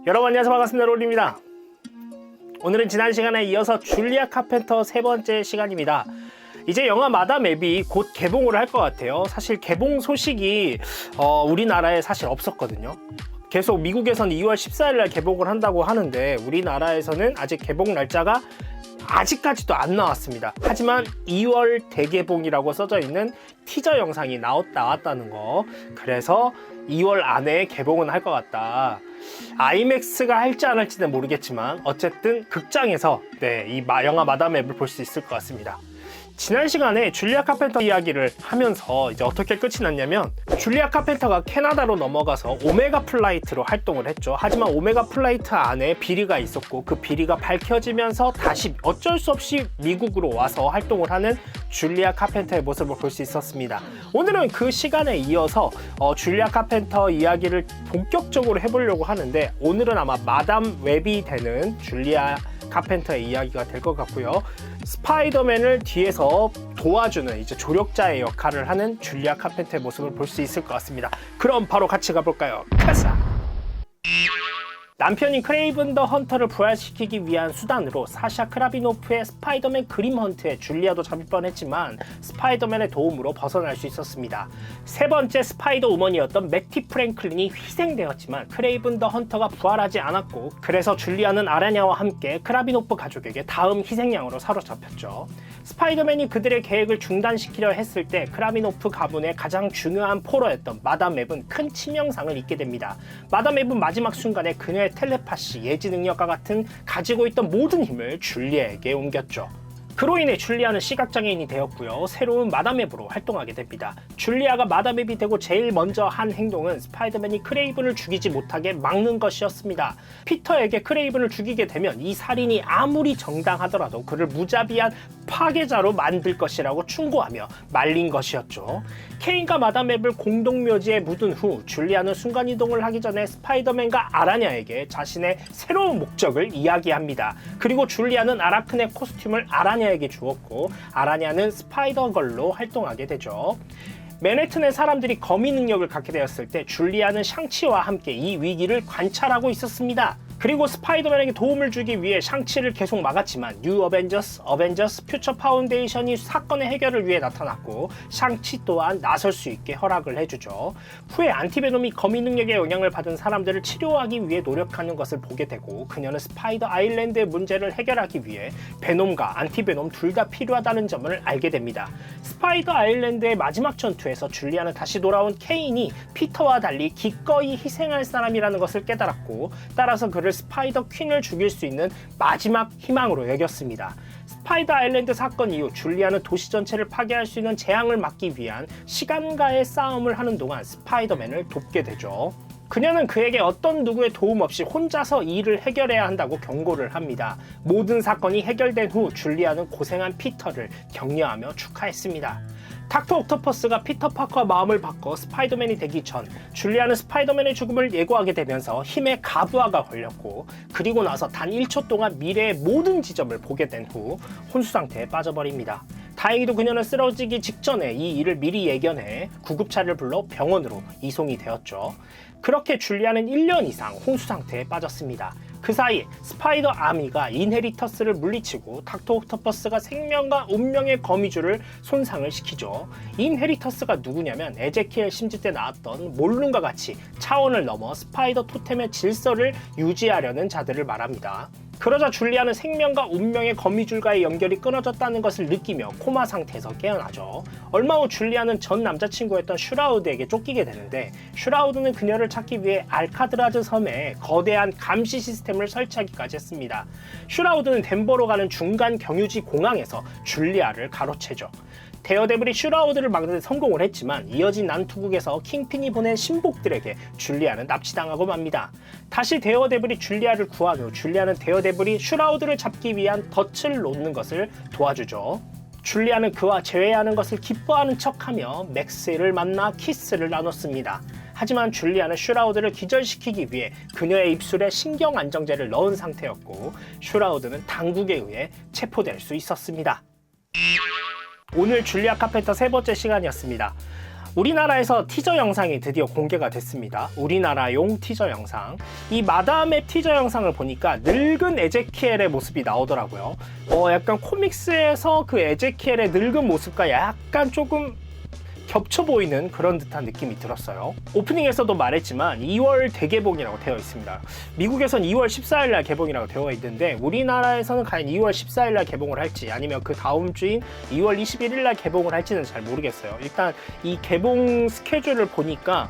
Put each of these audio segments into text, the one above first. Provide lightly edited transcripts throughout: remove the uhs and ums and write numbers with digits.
여러분 안녕하세요, 반갑습니다. 롤입니다. 오늘은 지난 시간에 이어서 줄리아 카펜터 세 번째 시간입니다. 이제 영화 마담 앱이 곧 개봉을 할 것 같아요. 사실 개봉 소식이 우리나라에 사실 없었거든요. 계속 미국에서는 2월 14일 날 개봉을 한다고 하는데 우리나라에서는 아직 개봉 날짜가 아직까지도 안 나왔습니다. 하지만 2월 대개봉이라고 써져 있는 티저 영상이 나왔다는 거. 그래서 2월 안에 개봉은 할 것 같다. 아이맥스가 할지 안 할지는 모르겠지만 어쨌든 극장에서 이 영화 마담 앱을 볼 수 있을 것 같습니다. 지난 시간에 줄리아 카펜터 이야기를 하면서 이제 어떻게 끝이 났냐면, 줄리아 카펜터가 캐나다로 넘어가서 오메가 플라이트로 활동을 했죠. 하지만 오메가 플라이트 안에 비리가 있었고 그 비리가 밝혀지면서 다시 어쩔 수 없이 미국으로 와서 활동을 하는 줄리아 카펜터의 모습을 볼 수 있었습니다. 오늘은 그 시간에 이어서 줄리아 카펜터 이야기를 본격적으로 해보려고 하는데, 오늘은 아마 마담 웹이 되는 줄리아 카펜터의 이야기가 될 것 같고요. 스파이더맨을 뒤에서 도와주는 이제 조력자의 역할을 하는 줄리아 카펜터의 모습을 볼 수 있을 것 같습니다. 그럼 바로 같이 가볼까요? 가자! 남편인 크레이븐 더 헌터를 부활시키기 위한 수단으로 사샤 크라비노프의 스파이더맨 그림 헌트에 줄리아도 잡힐 뻔했지만 스파이더맨의 도움으로 벗어날 수 있었습니다. 세 번째 스파이더 우먼이었던 매티 프랭클린이 희생되었지만 크레이븐 더 헌터가 부활하지 않았고, 그래서 줄리아는 아라냐와 함께 크라비노프 가족에게 다음 희생양으로 사로잡혔죠. 스파이더맨이 그들의 계획을 중단시키려 했을 때 크라비노프 가문의 가장 중요한 포로였던 마담 웹은 큰 치명상을 입게 됩니다. 마담 웹은 마지막 순간에 그녀의 텔레파시, 예지 능력과 같은 가지고 있던 모든 힘을 줄리아에게 옮겼죠. 그로 인해 줄리아는 시각장애인이 되었고요. 새로운 마담 웹으로 활동하게 됩니다. 줄리아가 마담 웹이 되고 제일 먼저 한 행동은 스파이더맨이 크레이븐을 죽이지 못하게 막는 것이었습니다. 피터에게 크레이븐을 죽이게 되면 이 살인이 아무리 정당하더라도 그를 무자비한 파괴자로 만들 것이라고 충고하며 말린 것이었죠. 케인과 마담 웹을 공동묘지에 묻은 후 줄리아는 순간이동을 하기 전에 스파이더맨과 아라냐에게 자신의 새로운 목적을 이야기합니다. 그리고 줄리아는 아라크네 코스튬을 아라냐에게 주었고, 아라냐는 스파이더걸로 활동하게 되죠. 맨해튼의 사람들이 거미 능력을 갖게 되었을 때 줄리아는 샹치와 함께 이 위기를 관찰하고 있었습니다. 그리고 스파이더맨에게 도움을 주기 위해 샹치를 계속 막았지만 뉴 어벤져스 퓨처 파운데이션이 사건의 해결을 위해 나타났고 샹치 또한 나설 수 있게 허락을 해주죠. 후에 안티베놈이 거미 능력의 영향을 받은 사람들을 치료하기 위해 노력하는 것을 보게 되고, 그녀는 스파이더 아일랜드의 문제를 해결하기 위해 베놈과 안티베놈 둘 다 필요하다는 점을 알게 됩니다. 스파이더 아일랜드의 마지막 전투에서 줄리아는 다시 돌아온 케인이 피터와 달리 기꺼이 희생할 사람이라는 것을 깨달았고, 따라서 그를 스파이더 퀸을 죽일 수 있는 마지막 희망으로 여겼습니다. 스파이더 아일랜드 사건 이후 줄리아는 도시 전체를 파괴할 수 있는 재앙을 막기 위한 시간과의 싸움을 하는 동안 스파이더맨을 돕게 되죠. 그녀는 그에게 어떤 누구의 도움 없이 혼자서 이 일을 해결해야 한다고 경고를 합니다. 모든 사건이 해결된 후 줄리아는 고생한 피터를 격려하며 축하했습니다. 닥터 옥토퍼스가 피터 파커와 마음을 바꿔 스파이더맨이 되기 전 줄리아는 스파이더맨의 죽음을 예고하게 되면서 힘의 가부화가 걸렸고, 그리고 나서 단 1초 동안 미래의 모든 지점을 보게 된 후 혼수 상태에 빠져버립니다. 다행히도 그녀는 쓰러지기 직전에 이 일을 미리 예견해 구급차를 불러 병원으로 이송이 되었죠. 그렇게 줄리아는 1년 이상 혼수 상태에 빠졌습니다. 그 사이 스파이더 아미가 인헤리터스를 물리치고 닥터 옥토퍼스가 생명과 운명의 거미줄을 손상을 시키죠. 인헤리터스가 누구냐면 에제키엘 심지 때 나왔던 몰룬과 같이 차원을 넘어 스파이더 토템의 질서를 유지하려는 자들을 말합니다. 그러자 줄리아는 생명과 운명의 거미줄과의 연결이 끊어졌다는 것을 느끼며 코마 상태에서 깨어나죠. 얼마 후 줄리아는 전 남자친구였던 슈라우드에게 쫓기게 되는데, 슈라우드는 그녀를 찾기 위해 알카드라즈 섬에 거대한 감시 시스템을 설치하기까지 했습니다. 슈라우드는 덴버로 가는 중간 경유지 공항에서 줄리아를 가로채죠. 데어데블이 슈라우드를 막는 데 성공을 했지만 이어진 난투극에서 킹핀이 보낸 신복들에게 줄리아는 납치당하고 맙니다. 다시 데어데블이 줄리아를 구한 후 줄리아는 데어데블이 슈라우드를 잡기 위한 덫을 놓는 것을 도와주죠. 줄리아는 그와 재회하는 것을 기뻐하는 척하며 맥스를 만나 키스를 나눴습니다. 하지만 줄리아는 슈라우드를 기절시키기 위해 그녀의 입술에 신경안정제를 넣은 상태였고, 슈라우드는 당국에 의해 체포될 수 있었습니다. 오늘 줄리아 카펜터 세 번째 시간이었습니다. 우리나라에서 티저 영상이 드디어 공개가 됐습니다. 우리나라용 티저 영상. 이 마담의 티저 영상을 보니까 늙은 에제키엘의 모습이 나오더라고요. 약간 코믹스에서 그 에제키엘의 늙은 모습과 약간 조금 겹쳐 보이는 그런 듯한 느낌이 들었어요. 오프닝에서도 말했지만 2월 대개봉이라고 되어 있습니다. 미국에선 2월 14일 날 개봉이라고 되어 있는데 우리나라에서는 과연 2월 14일 날 개봉을 할지 아니면 그 다음 주인 2월 21일 날 개봉을 할지는 잘 모르겠어요. 일단 이 개봉 스케줄을 보니까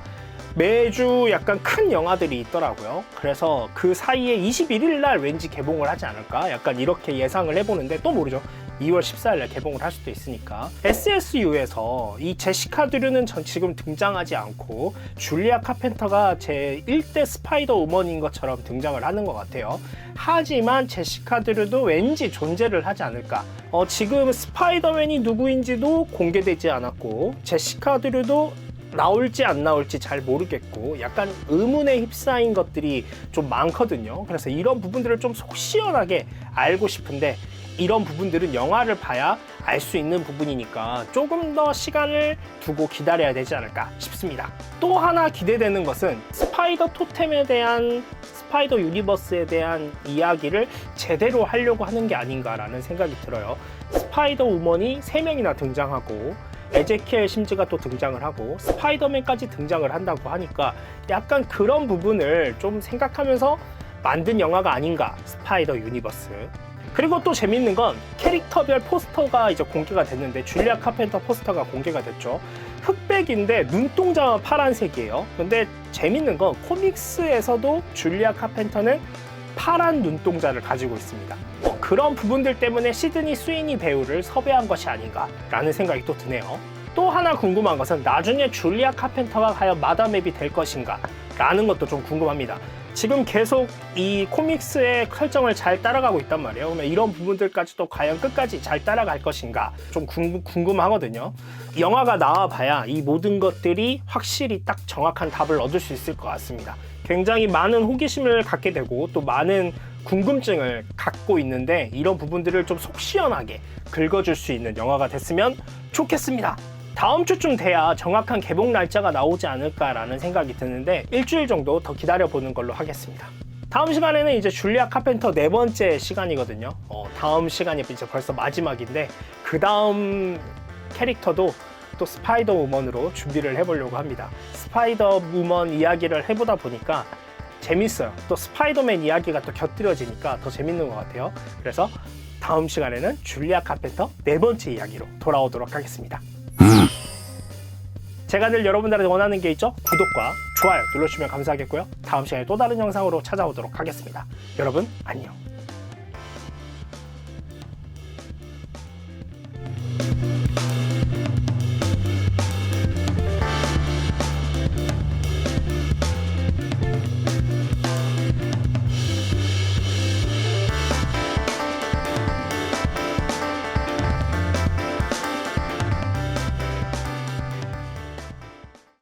매주 약간 큰 영화들이 있더라고요. 그래서 그 사이에 21일 날 왠지 개봉을 하지 않을까? 약간 이렇게 예상을 해보는데 또 모르죠. 2월 14일 날 개봉을 할 수도 있으니까. SSU에서 이 제시카 드류는 지금 등장하지 않고 줄리아 카펜터가 제 1대 스파이더 우먼인 것처럼 등장을 하는 것 같아요. 하지만 제시카 드류도 왠지 존재를 하지 않을까. 지금 스파이더맨이 누구인지도 공개되지 않았고 제시카 드류도 나올지 안 나올지 잘 모르겠고 약간 의문에 휩싸인 것들이 좀 많거든요. 그래서 이런 부분들을 좀 속 시원하게 알고 싶은데 이런 부분들은 영화를 봐야 알 수 있는 부분이니까 조금 더 시간을 두고 기다려야 되지 않을까 싶습니다. 또 하나 기대되는 것은 스파이더 토템에 대한 스파이더 유니버스에 대한 이야기를 제대로 하려고 하는 게 아닌가라는 생각이 들어요. 스파이더 우먼이 3명이나 등장하고 에제키엘 심즈가 또 등장을 하고 스파이더맨까지 등장을 한다고 하니까 약간 그런 부분을 좀 생각하면서 만든 영화가 아닌가, 스파이더 유니버스. 그리고 또 재밌는 건 캐릭터별 포스터가 이제 공개가 됐는데 줄리아 카펜터 포스터가 공개가 됐죠. 흑백인데 눈동자가 파란색이에요. 근데 재밌는 건 코믹스에서도 줄리아 카펜터는 파란 눈동자를 가지고 있습니다. 그런 부분들 때문에 시드니 스위니 배우를 섭외한 것이 아닌가라는 생각이 또 드네요. 또 하나 궁금한 것은 나중에 줄리아 카펜터가 과연 마담 앱이 될 것인가 라는 것도 좀 궁금합니다. 지금 계속 이 코믹스의 설정을 잘 따라가고 있단 말이에요. 그러면 이런 부분들까지도 과연 끝까지 잘 따라갈 것인가 좀 궁금하거든요. 영화가 나와봐야 이 모든 것들이 확실히 딱 정확한 답을 얻을 수 있을 것 같습니다. 굉장히 많은 호기심을 갖게 되고 또 많은 궁금증을 갖고 있는데 이런 부분들을 좀 속 시원하게 긁어줄 수 있는 영화가 됐으면 좋겠습니다. 다음 주쯤 돼야 정확한 개봉 날짜가 나오지 않을까라는 생각이 드는데 일주일 정도 더 기다려보는 걸로 하겠습니다. 다음 시간에는 이제 줄리아 카펜터 4번째 시간이거든요. 다음 시간이 이제 벌써 마지막인데 그 다음 캐릭터도 또 스파이더 우먼으로 준비를 해보려고 합니다. 스파이더 우먼 이야기를 해보다 보니까 재밌어요. 또 스파이더맨 이야기가 또 곁들여지니까 더 재밌는 것 같아요. 그래서 다음 시간에는 줄리아 카펜터 4번째 이야기로 돌아오도록 하겠습니다. 제가 늘 여러분들한테 원하는 게 있죠? 구독과 좋아요 눌러주시면 감사하겠고요. 다음 시간에 또 다른 영상으로 찾아오도록 하겠습니다. 여러분 안녕.